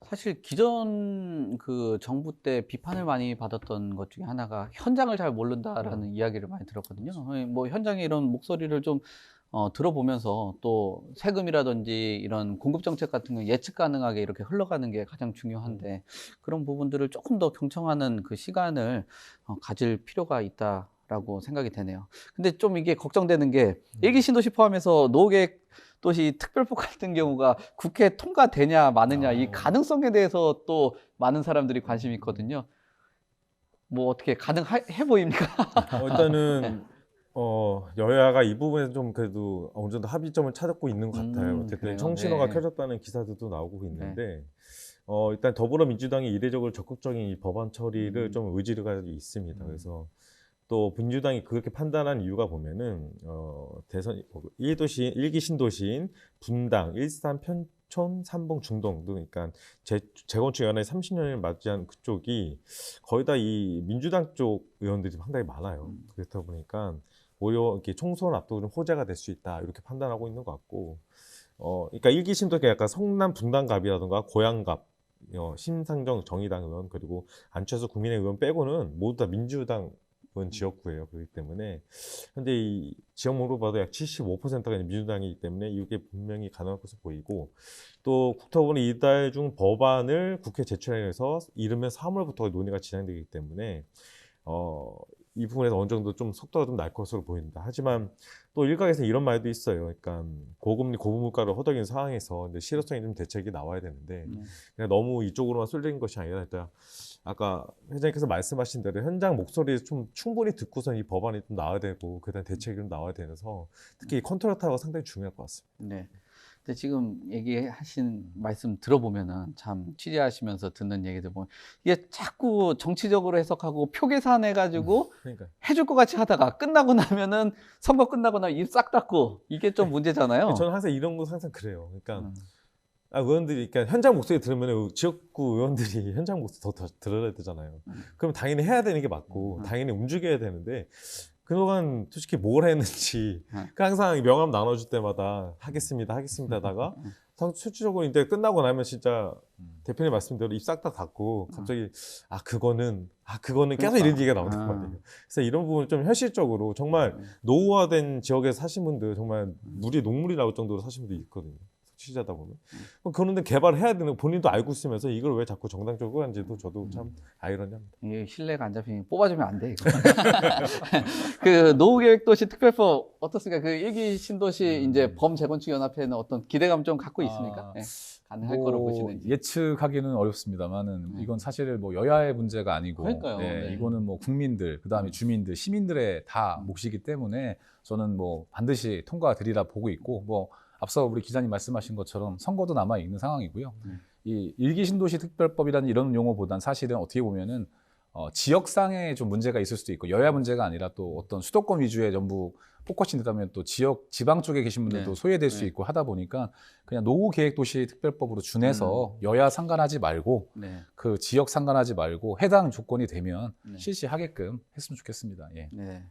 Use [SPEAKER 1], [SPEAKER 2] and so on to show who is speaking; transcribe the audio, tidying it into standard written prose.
[SPEAKER 1] 사실 기존 그 정부 때 비판을 많이 받았던 것 중에 하나가 "현장을 잘 모른다."라는 이야기를 많이 들었거든요. 뭐 현장의 이런 목소리를 좀 들어보면서 또 세금이라든지 이런 공급 정책 같은 거 예측 가능하게 이렇게 흘러가는 게 가장 중요한데, 그런 부분들을 조금 더 경청하는 그 시간을 가질 필요가 있다라고 생각이 되네요. 근데 좀 이게 걱정되는 게, 일기 신도시 포함해서 노후계획 도시 특별법 같은 경우가 국회 통과되냐 마느냐, 이
[SPEAKER 2] 아.
[SPEAKER 1] 가능성에 대해서 또 많은 사람들이 관심이 있거든요. 뭐 어떻게 가능해 보입니까?
[SPEAKER 2] 일단은 여야가 이 부분에서 좀 그래도 어느 정도 합의점을 찾고 있는 것 같아요. 어쨌든
[SPEAKER 1] 그래요?
[SPEAKER 2] 청신호가
[SPEAKER 1] 네.
[SPEAKER 2] 켜졌다는 기사들도 나오고
[SPEAKER 1] 네.
[SPEAKER 2] 있는데 일단 더불어민주당이 이례적으로 적극적인 이 법안 처리를
[SPEAKER 1] 음.
[SPEAKER 2] 좀 의지가 있습니다.
[SPEAKER 1] 음.
[SPEAKER 2] 그래서 또 민주당이 그렇게 판단한 이유가 보면은 대선 1도시 1기 신도시인 분당, 일산, 편촌, 삼봉, 중동 등, 그러니까 재건축 연내 30년을 맞이한 그쪽이 거의 다 이 민주당 쪽 의원들이 상당히 많아요. 그렇다 보니까 오히려 이렇게 총선 앞두고 좀 호재가 될 수 있다, 이렇게 판단하고 있는 것 같고, 그러니까 1기 신도시가 약간 성남 분당갑이라든가 고양갑, 심상정 정의당 의원, 그리고 안철수 국민의 의원 빼고는 모두 다 민주당 의원 지역구예요. 그렇기 때문에 현재 이 지역목으로 봐도 약 75%가 민주당이기 때문에 이게 분명히 가능할 것으로 보이고, 또 국토부는 이달 중 법안을 국회에 제출해서 이르면 3월부터 논의가 진행되기 때문에 이 부분에서 어느 정도 좀 속도가 좀 날 것으로 보인다. 하지만 또 일각에서 이런 말도 있어요. 그러니까 고금리, 고물가를 허덕이는 상황에서 이제 실효성이 좀 대책이 나와야 되는데, 그냥 너무 이쪽으로만 쏠리는 것이 아니라 일단 아까 회장님께서 말씀하신 대로 현장 목소리를 좀 충분히 듣고선 이 법안이 좀 나와야 되고, 그다음 대책이 좀 나와야 되면서 특히 컨트롤 타워가 상당히 중요할 것 같습니다.
[SPEAKER 1] 네. 근데 지금 얘기하신 말씀 들어보면은, 참 취재하시면서 듣는 얘기들 보면 이게 자꾸 정치적으로 해석하고 표 계산해 가지고
[SPEAKER 2] 그러니까
[SPEAKER 1] 해줄 것 같이 하다가 끝나고 나면은, 선거 끝나고 나면 입 싹 닫고, 이게 좀 문제잖아요.
[SPEAKER 2] 저는 항상 이런 거 항상 그래요. 그러니까
[SPEAKER 1] 음.
[SPEAKER 2] 의원들이, 그러니까 현장 목소리 들으면 지역구 의원들이 현장 목소리 더 들어야 되잖아요. 그럼 당연히 해야 되는 게 맞고 당연히 움직여야 되는데, 그동안 솔직히 뭘 했는지 항상 명함 나눠줄 때마다 하겠습니다 하다가 실질적으로 이제 끝나고 나면 진짜 대표님 말씀대로 입 싹 다 닫고 갑자기 그거는 계속 이런 얘기가 나온단 말이에요. 그래서 이런 부분을 좀 현실적으로, 정말 노후화된 지역에서 사신 분들, 정말 물이 녹물이 나올 정도로 사신 분들이 있거든요. 취재하다 보면. 그런데 개발을 해야 되는 거 본인도 알고 있으면서 이걸 왜 자꾸 정당적으로 하는지도 저도 참 아이러니합니다.
[SPEAKER 1] 이게 신뢰가 안 잡히면 뽑아주면 안 돼, 이거. 그 노후계획도시 특별법 어떻습니까? 그 일기 신도시 이제 범재건축 연합회는 어떤 기대감 좀 갖고 있습니까? 네. 가능할 거로 보시는지.
[SPEAKER 3] 예측하기는 어렵습니다만은 이건 사실 뭐 여야의 문제가 아니고,
[SPEAKER 1] 그러니까요. 네.
[SPEAKER 3] 이거는 뭐 국민들, 그다음에 주민들, 시민들의 다 몫이기 때문에 저는 뭐 반드시 통과되리라 보고 있고, 뭐 앞서 우리 기자님 말씀하신 것처럼 선거도 남아 있는 상황이고요. 이 일기 신도시 특별법이라는 이런 용어보단 사실은 어떻게 보면은 지역상에 좀 문제가 있을 수도 있고, 여야 문제가 아니라 또 어떤 수도권 위주의 전부 포커싱 되다면 또 지방 쪽에 계신 분들도 소외될 수 있고 하다 보니까, 그냥 노후계획도시 특별법으로 준해서 여야 상관하지 말고 그 지역 상관하지 말고 해당 조건이 되면 실시하게끔 했으면 좋겠습니다. 예.
[SPEAKER 1] 네.